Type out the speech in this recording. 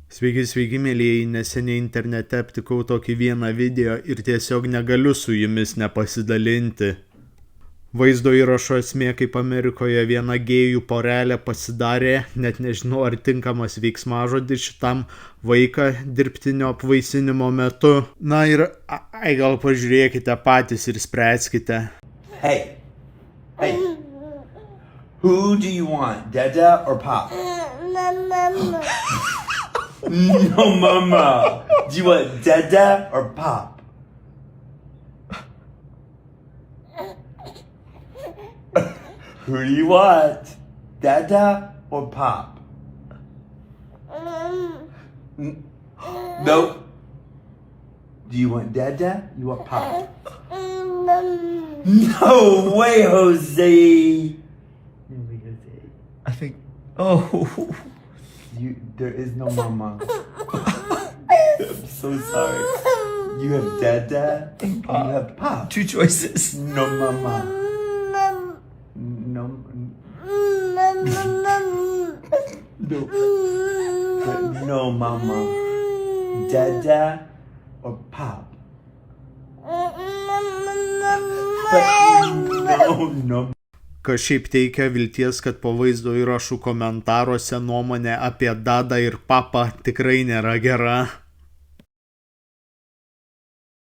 Sveiki, mėlyjeji, neseniai internete aptikau tokį vieną video ir tiesiog negaliu su jumis nepasidalinti. Vaizdo įrašo esmė, kaip Amerikoje viena gėjų porelė pasidarė, net nežinau ar tinkamas veiksmažodis šitam vaiką dirbtinio apvaisinimo metu. Na ir gal pažiūrėkite patys ir spręskite. Hey, who do you want, Dada or Pop? Mama. No, Mama. Do you want Dada or Pop? Who do you want, Dada or Pop? No. Do you want Dada? You want Pop? No way, Jose. I think. Oh. There is no Mama. I'm so sorry. You have Dada and you have Pop. Two choices. No Mama. No. No Mama. Dada or Pop. But no. Kas šiaip teikia vilties, kad po vaizdo įrašų komentaruose nuomonė apie Dadą ir Papą tikrai nėra gera.